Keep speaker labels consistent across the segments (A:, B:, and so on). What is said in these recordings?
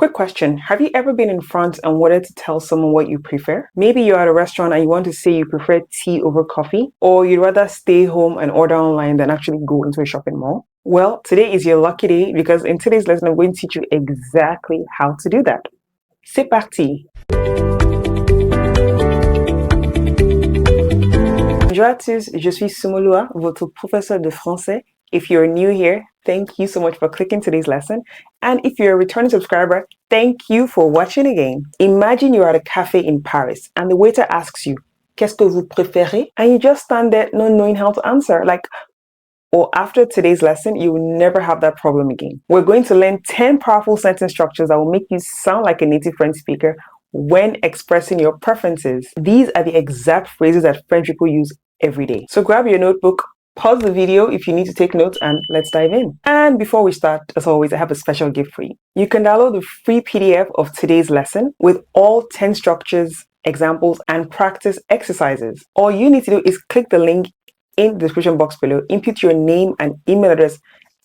A: Quick question. Have you ever been in France and wanted to tell someone what you prefer? Maybe you're at a restaurant and you want to say you prefer tea over coffee, or you'd rather stay home and order online than actually go into a shopping mall. Well, today is your lucky day because in today's lesson, I'm going to teach you exactly how to do that. C'est parti! Bonjour à tous, je suis Sumolua, votre professeur de français. If you're new here, thank you so much for clicking today's lesson. And if you're a returning subscriber, thank you for watching again. Imagine you're at a cafe in Paris and the waiter asks you, Qu'est-ce que vous préférez? And you just stand there not knowing how to answer. Or after today's lesson, you will never have that problem again. We're going to learn 10 powerful sentence structures that will make you sound like a native French speaker when expressing your preferences. These are the exact phrases that French people use every day. So grab your notebook, pause the video if you need to take notes, and let's dive in. And before we start, as always, I have a special gift for you. You can download the free PDF of today's lesson with all 10 structures, examples, and practice exercises. All you need to do is click the link in the description box below, input your name and email address,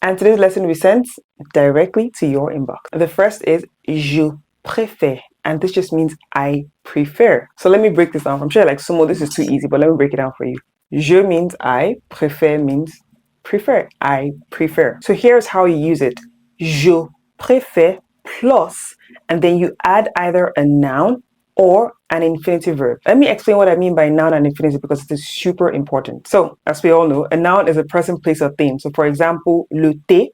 A: and today's lesson will be sent directly to your inbox. The first is je préfère, and this just means I prefer. So let me break this down. I'm sure like Sumo, this is too easy, but let me break it down for you. Je means I, préfère means prefer. I prefer. So here's how you use it. Je préfère plus, and then you add either a noun or an infinitive verb. Let me explain what I mean by noun and infinitive because it is super important. So, as we all know, a noun is a person, place, or thing. So, for example, le thé,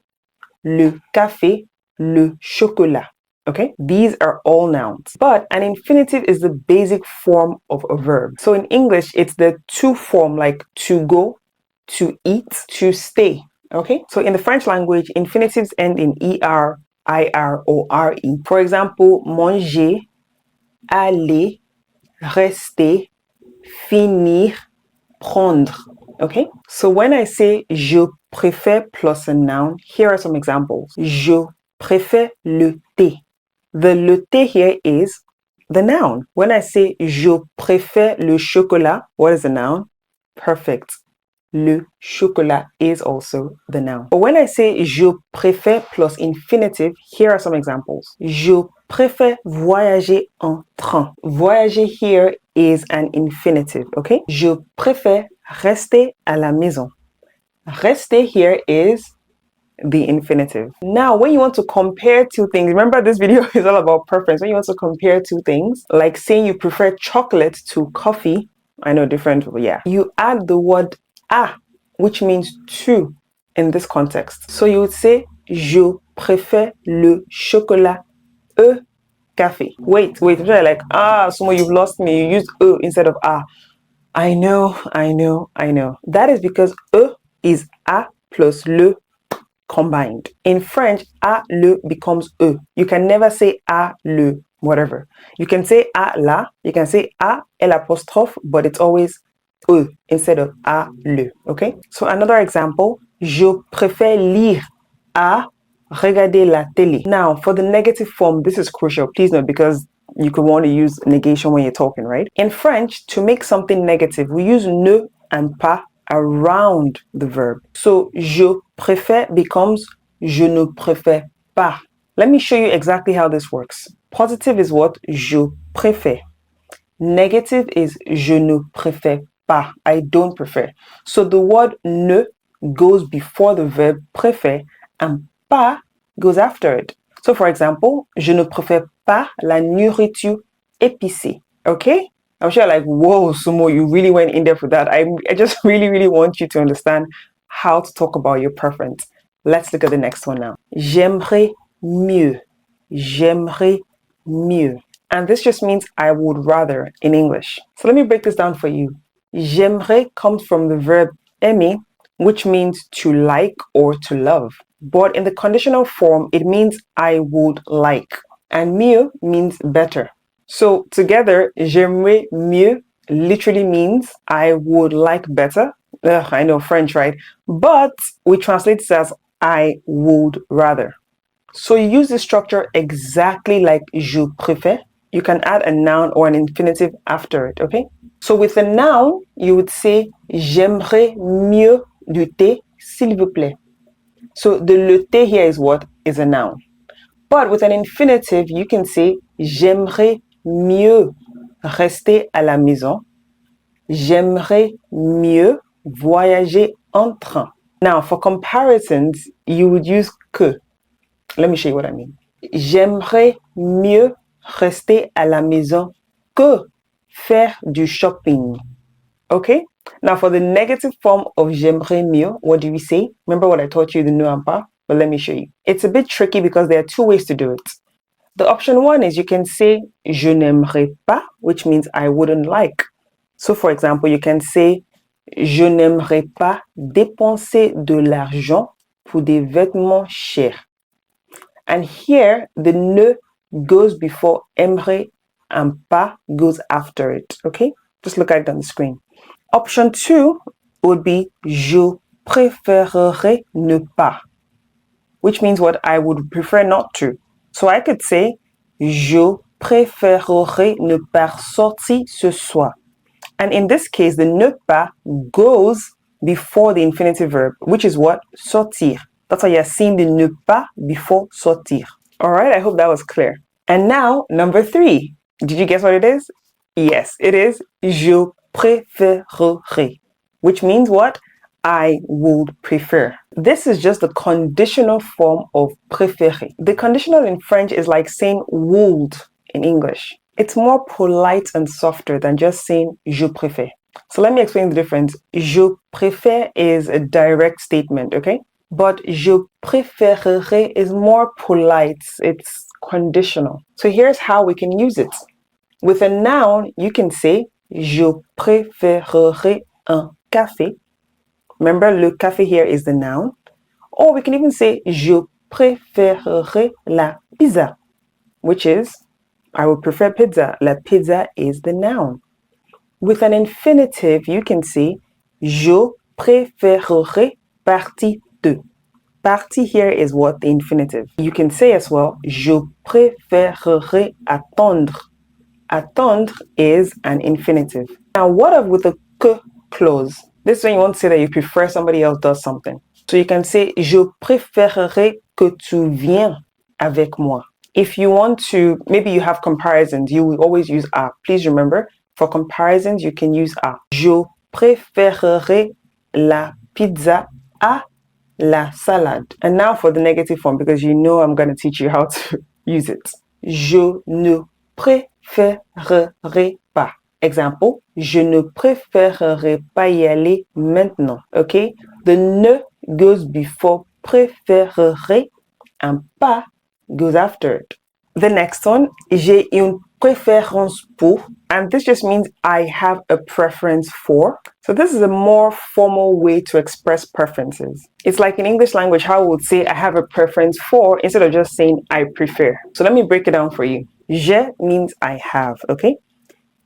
A: le café, le chocolat. Okay, these are all nouns. But an infinitive is the basic form of a verb. So in English, it's the to form, like to go, to eat, to stay. Okay, so in the French language, infinitives end in er, ir, or re. For example, manger, aller, rester, finir, prendre. Okay, so when I say je préfère plus a noun, here are some examples. Je préfère le thé. The le thé here is the noun. When I say je préfère le chocolat, what is the noun? Perfect. Le chocolat is also the noun. But when I say je préfère plus infinitive, here are some examples. Je préfère voyager en train. Voyager here is an infinitive, okay? Je préfère rester à la maison. Rester here is the infinitive. Now, when you want to compare two things, remember this video is all about preference. When you want to compare two things, like saying you prefer chocolate to coffee, I know different, but yeah, you add the word à, which means to in this context. So you would say, je préfère le chocolat au café. Wait, like, Sumo, you've lost me. You used instead of a. I know. That is because is a plus le combined. In French, a le becomes e. You can never say a le whatever. You can say a la, you can say a l'apostrophe, but it's always e instead of a le. Okay? So another example, je préfère lire à regarder la télé. Now, for the negative form, this is crucial. Please note, because you could want to use negation when you're talking, right? In French, to make something negative, we use ne and pas around the verb. So, je préfère becomes je ne préfère pas. Let me show you exactly how this works. Positive is what? Je préfère. Negative is je ne préfère pas. I don't prefer. So the word ne goes before the verb préfère and pas goes after it. So for example, je ne préfère pas la nourriture épicée. Okay? I'm sure like, whoa, Sumo, you really went in there for that. I just really want you to understand how to talk about your preference. Let's look at the next one now. J'aimerais mieux. J'aimerais mieux. And this just means I would rather in English. So let me break this down for you. J'aimerais comes from the verb aimer, which means to like or to love. But in the conditional form, it means I would like. And mieux means better. So together, j'aimerais mieux literally means I would like better. I know French, right? But we translate this as I would rather. So you use this structure exactly like je préfère. You can add a noun or an infinitive after it, okay? So with a noun, you would say j'aimerais mieux du thé, s'il vous plaît. So the le thé here is what? Is a noun. But with an infinitive, you can say j'aimerais mieux rester à la maison. J'aimerais mieux voyager en train. Now, for comparisons, you would use que. Let me show you what I mean. J'aimerais mieux rester à la maison que faire du shopping. Okay? Now, for the negative form of j'aimerais mieux, what do we say? Remember what I taught you, the ne and pas? But let me show you. It's a bit tricky because there are two ways to do it. The option one is you can say je n'aimerais pas, which means I wouldn't like. So, for example, you can say je n'aimerais pas dépenser de l'argent pour des vêtements chers. And here, the ne goes before aimerait and pas goes after it. Okay? Just look at it on the screen. Option two would be je préférerais ne pas, which means what I would prefer not to. So I could say je préférerais ne pas sortir ce soir. And in this case, the ne pas goes before the infinitive verb, which is what? Sortir. That's why you're seeing the ne pas before sortir. All right, I hope that was clear. And now, number three. Did you guess what it is? Yes, it is je préférerais, which means what? I would prefer. This is just the conditional form of préférer. The conditional in French is like saying would in English. It's more polite and softer than just saying je préfère. So let me explain the difference. Je préfère is a direct statement, okay? But je préférerais is more polite. It's conditional. So here's how we can use it. With a noun, you can say je préférerais un café. Remember, le café here is the noun. Or we can even say je préférerais la pizza, which is I would prefer pizza. La pizza is the noun. With an infinitive, you can say je préférerais partie de. Partie here is what? The infinitive. You can say as well je préférerais attendre. Attendre is an infinitive. Now, what of with a que clause? This is when you want to say that you prefer somebody else does something. So you can say je préférerais que tu viennes avec moi. If you want to, maybe you have comparisons, you will always use a. Please remember, for comparisons, you can use a. Je préférerais la pizza à la salade. And now for the negative form, because you know I'm going to teach you how to use it. Je ne préférerais pas. Example, je ne préférerais pas y aller maintenant. Okay? The ne goes before préférerais and pas goes after it. The next one, j'ai une préférence pour, and this just means I have a preference for. So this is a more formal way to express preferences. It's like in English language how we would say I have a preference for instead of just saying I prefer. So let me break it down for you. Je means I have, okay?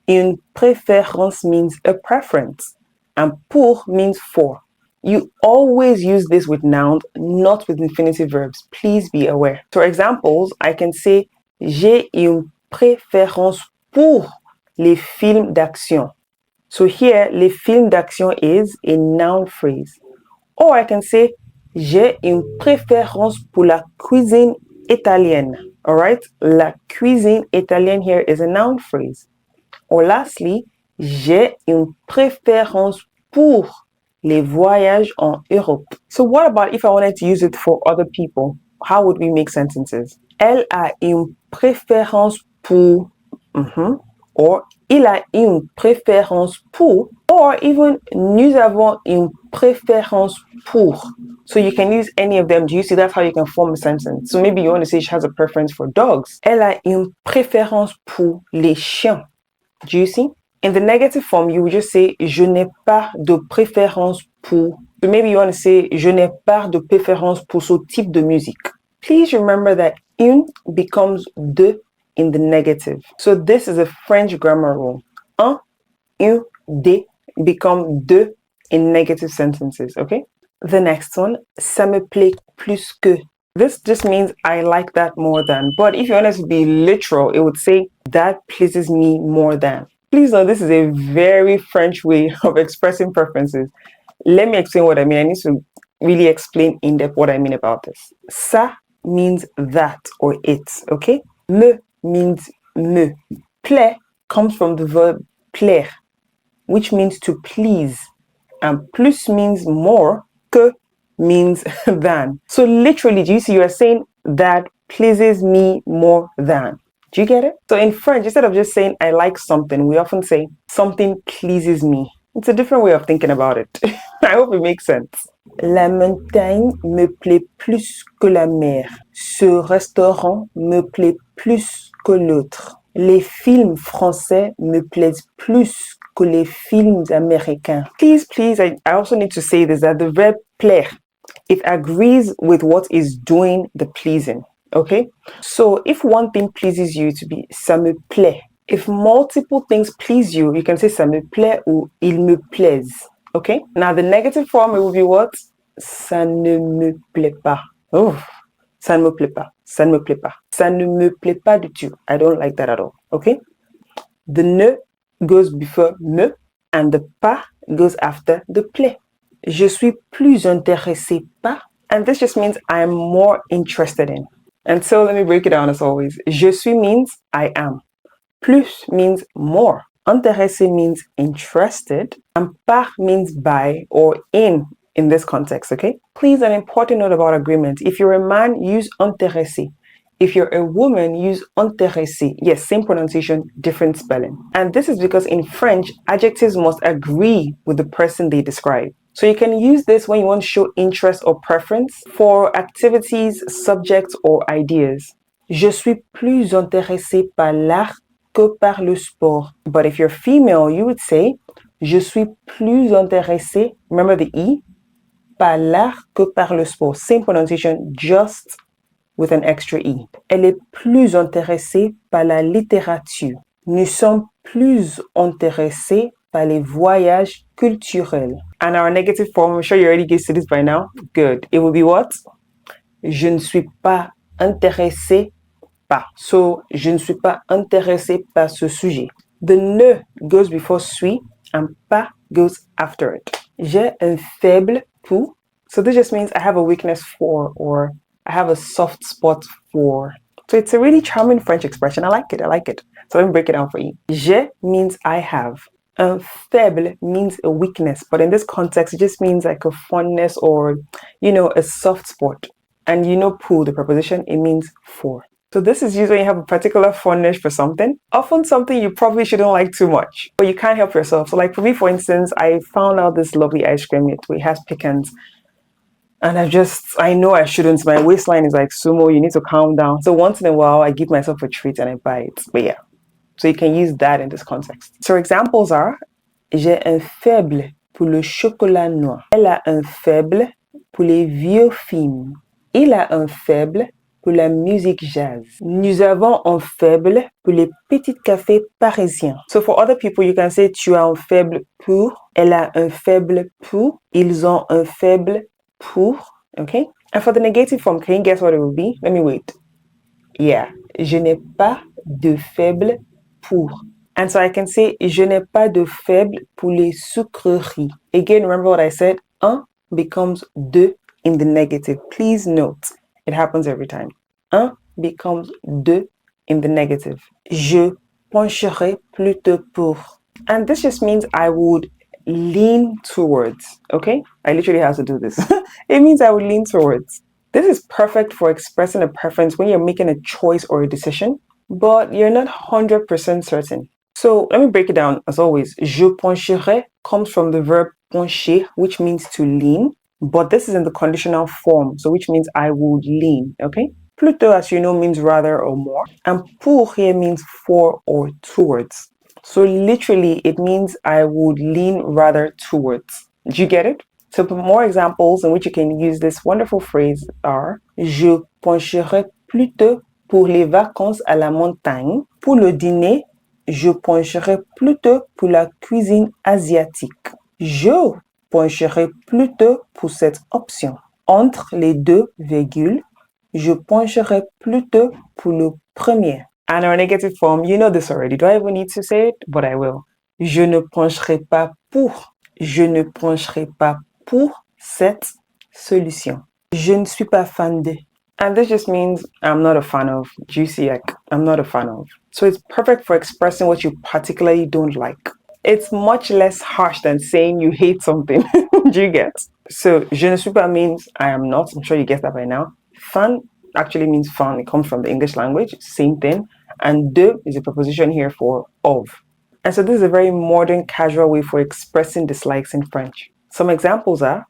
A: Une préférence means a preference, and pour means for. You always use this with nouns, not with infinitive verbs. Please be aware. For examples, I can say j'ai une préférence pour les films d'action. So here, les films d'action is a noun phrase. Or I can say j'ai une préférence pour la cuisine italienne. All right? La cuisine italienne here is a noun phrase. Or lastly, j'ai une préférence pour les voyages en Europe. So what about if I wanted to use it for other people? How would we make sentences? Elle a une préférence pour, or il a une préférence pour, or even nous avons une préférence pour. So you can use any of them. Do you see that's how you can form a sentence? So maybe you want to say she has a preference for dogs. Elle a une préférence pour les chiens. Do you see? In the negative form, you would just say je n'ai pas de préférence pour. So maybe you want to say je n'ai pas de préférence pour ce type de musique. Please remember that une becomes de in the negative. So this is a French grammar rule. Un, des become de in negative sentences, okay? The next one, ça me plaît plus que. This just means I like that more than. But if you want it to be literal, it would say that pleases me more than. Please know this is a very French way of expressing preferences. Let me explain what I mean. I need to really explain in depth what I mean about this. Ça means that or it, okay? Me means me. Plaît comes from the verb plaire, which means to please. And plus means more, que means than. So literally, do you see, you're saying that pleases me more than. Do you get it? So in French, instead of just saying I like something, we often say something pleases me. It's a different way of thinking about it. I hope it makes sense. La montagne me plaît plus que la mer. Ce restaurant me plaît plus que l'autre. Les films français me plaisent plus que les films américains. Please, I also need to say this, that the verb plaire, it agrees with what is doing the pleasing. Okay? So if one thing pleases you, to be ça me plaît. If multiple things please you, you can say ça me plaît ou il me plaise. Okay? Now the negative form, it will be what? Ça ne me plaît pas. Oh, ça ne me plaît pas. Ça ne me plaît pas. Ça ne me plaît pas du tout. I don't like that at all. Okay? The ne goes before me and the pas goes after the plaît. Je suis plus intéressé par, and this just means I am more interested in. And so let me break it down as always. Je suis means I am. Plus means more. Intéressé means interested. And par means by or in this context, okay? Please, an important note about agreement. If you're a man, use intéressé. If you're a woman, use intéressé. Yes, same pronunciation, different spelling. And this is because in French, adjectives must agree with the person they describe. So you can use this when you want to show interest or preference for activities, subjects, or ideas. Je suis plus intéressé par l'art que par le sport. But if you're female, you would say, je suis plus intéressé, remember the E, par l'art que par le sport. Same pronunciation, just with an extra E. Elle est plus intéressée par la littérature. Nous sommes plus intéressés par les voyages culturels. And our negative form, I'm sure you already guessed this by now. Good. It will be what? Je ne suis pas intéressé par. So, je ne suis pas intéressé par ce sujet. The ne goes before suis and pas goes after it. J'ai un faible pour. So this just means I have a weakness for, or I have a soft spot for. So it's a really charming French expression. I like it. So let me break it down for you. J'ai means I have. Un faible means a weakness, but in this context, it just means like a fondness or, a soft spot. And pour, the preposition, it means for. So this is usually when you have a particular fondness for something, often something you probably shouldn't like too much, but you can't help yourself. So like for me, for instance, I found out this lovely ice cream. It has pecans. And I know I shouldn't. My waistline is like, Sumo, you need to calm down. So once in a while, I give myself a treat and I buy it. But yeah, so you can use that in this context. So examples are, j'ai un faible pour le chocolat noir. Elle a un faible pour les vieux films. Il a un faible pour la musique jazz. Nous avons un faible pour les petits cafés parisiens. So for other people, you can say, tu as un faible pour. Elle a un faible pour. Ils ont un faible pour, okay? And for the negative form, can you guess what it will be? Let me wait. Yeah, je n'ai pas de faible pour. And so I can say, je n'ai pas de faible pour les sucreries. Again, remember what I said? Un becomes de in the negative. Please note, it happens every time. Un becomes de in the negative. Je pencherai plutôt pour. And this just means I would lean towards, okay? I literally have to do this. It means I would lean towards. This is perfect for expressing a preference when you're making a choice or a decision, but you're not 100% certain. So let me break it down as always. Je pencherai comes from the verb pencher, which means to lean, but this is in the conditional form, so which means I would lean, okay? Plutôt, as you know, means rather or more, and pour here means for or towards. So literally, it means I would lean rather towards. Do you get it? So more examples in which you can use this wonderful phrase are, je pencherai plutôt pour les vacances à la montagne. Pour le dîner, je pencherai plutôt pour la cuisine asiatique. Je pencherai plutôt pour cette option. Entre les deux virgules, je pencherai plutôt pour le premier. And our negative form, you know this already. Do I even need to say it? But I will. Je ne pencherai pas pour. Je ne pencherai pas pour cette solution. Je ne suis pas fan de. And this just means I'm not a fan of. Juicy, like I'm not a fan of. So it's perfect for expressing what you particularly don't like. It's much less harsh than saying you hate something. Do you get? So je ne suis pas means I am not. I'm sure you get that by now. Fan actually means fun. It comes from the English language. Same thing. And de is a preposition here for of. And so this is a very modern, casual way for expressing dislikes in French. Some examples are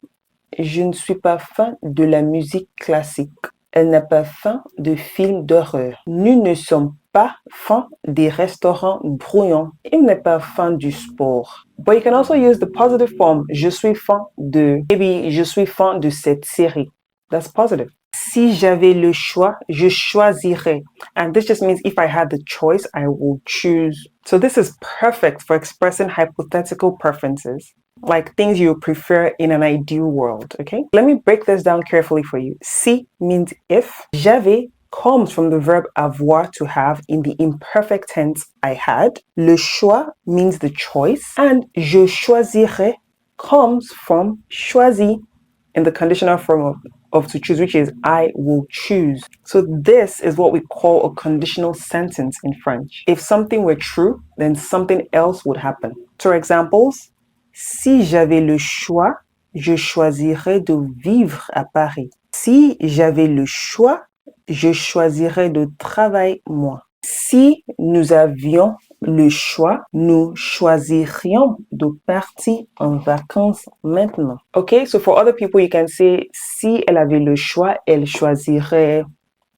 A: je ne suis pas fan de la musique classique. Elle n'a pas faim de films d'horreur. Nous ne sommes pas fans des restaurants bruyants. Il n'est pas fan du sport. But you can also use the positive form. Je suis fan de. Maybe je suis fan de cette série. That's positive. Si j'avais le choix, je choisirais. And this just means if I had the choice, I will choose. So this is perfect for expressing hypothetical preferences, like things you prefer in an ideal world, okay? Let me break this down carefully for you. Si means if. J'avais comes from the verb avoir, to have, in the imperfect tense, I had. Le choix means the choice. And je choisirais comes from choisi in the conditional form of to choose, which is I will choose. So this is what we call a conditional sentence in French. If something were true, then something else would happen. So examples, si j'avais le choix, je choisirais de vivre à Paris. Si j'avais le choix, je choisirais de travailler moins. Si nous avions le choix, nous choisirions de partir en vacances maintenant. Okay, so for other people, you can say, si elle avait le choix, elle choisirait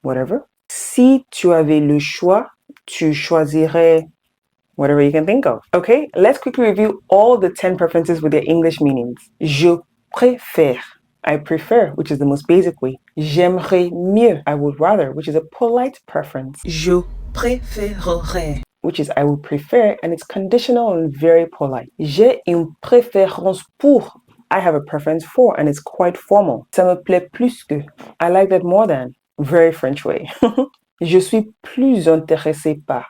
A: whatever. Si tu avais le choix, tu choisirais whatever you can think of. Okay, let's quickly review all the 10 preferences with their English meanings. Je préfère. I prefer, which is the most basic way. J'aimerais mieux. I would rather, which is a polite preference. Je préférerais, which is I would prefer, and it's conditional and very polite. J'ai une préférence pour. I have a preference for, and it's quite formal. Ça me plaît plus que. I like that more than. Very French way. Je suis plus intéressé par.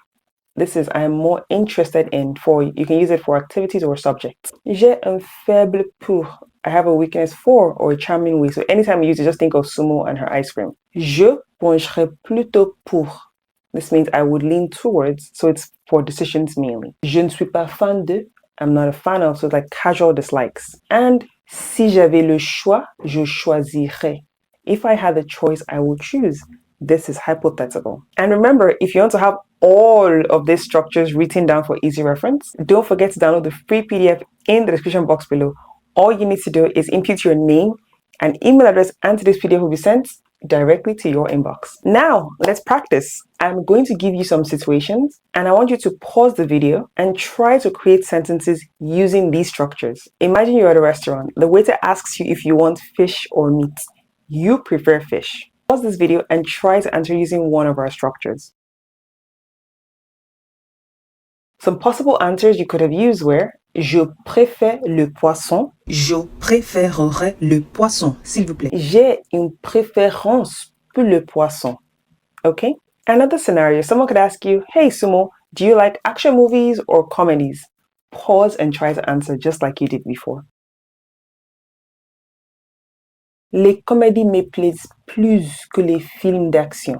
A: This is I am more interested in. For, you can use it for activities or subjects. J'ai un faible pour. I have a weakness for, or a charming way. So anytime you use it, just think of Sumo and her ice cream. Je pencherais plutôt pour. This means I would lean towards, so it's for decisions mainly. Je ne suis pas fan de. I'm not a fan of, so it's like casual dislikes. And si j'avais le choix, je choisirais. If I had the choice, I would choose. This is hypothetical. And remember, if you want to have all of these structures written down for easy reference, don't forget to download the free PDF in the description box below. All you need to do is input your name and email address, and this PDF will be sent directly to your inbox. Now, let's practice. I'm going to give you some situations, and I want you to pause the video and try to create sentences using these structures. Imagine you're at a restaurant. The waiter asks you if you want fish or meat. You prefer fish. Pause this video and try to answer using one of our structures. Some possible answers you could have used were je préfère le poisson. Je préférerais le poisson, s'il vous plaît. J'ai une préférence pour le poisson. Okay? Another scenario, someone could ask you, hey Sumo, do you like action movies or comedies? Pause and try to answer just like you did before. Les comédies me plaisent plus que les films d'action.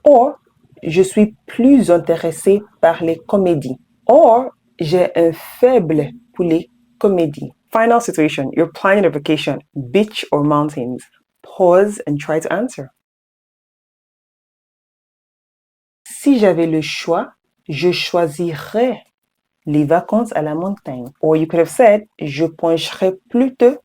A: Or, je suis plus intéressé par les comédies. Or, j'ai un faible pour les comédies. Final situation, you're planning a vacation, beach or mountains. Pause and try to answer. Si j'avais le choix, je choisirais les vacances à la montagne. Or you could have said, je pencherais plutôt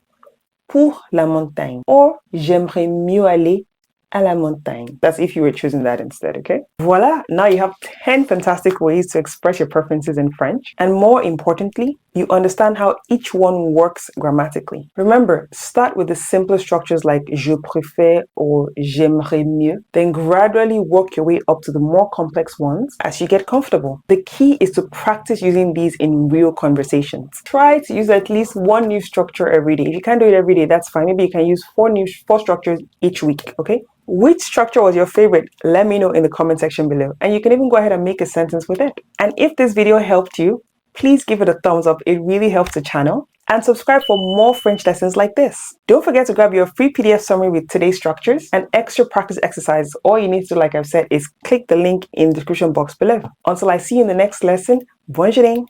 A: pour la montagne. Or, j'aimerais mieux aller à la montagne. That's if you were choosing that instead, okay? Voila, now you have 10 fantastic ways to express your preferences in French. And more importantly, you understand how each one works grammatically. Remember, start with the simpler structures like je préfère or j'aimerais mieux, then gradually work your way up to the more complex ones as you get comfortable. The key is to practice using these in real conversations. Try to use at least one new structure every day. If you can't do it every day, that's fine. Maybe you can use four structures each week, okay? Which structure was your favorite? Let me know in the comment section below. And you can even go ahead and make a sentence with it. And if this video helped you, please give it a thumbs up. It really helps the channel. And subscribe for more French lessons like this. Don't forget to grab your free PDF summary with today's structures and extra practice exercises. All you need to do, like I've said, is click the link in the description box below. Until I see you in the next lesson, bonjour!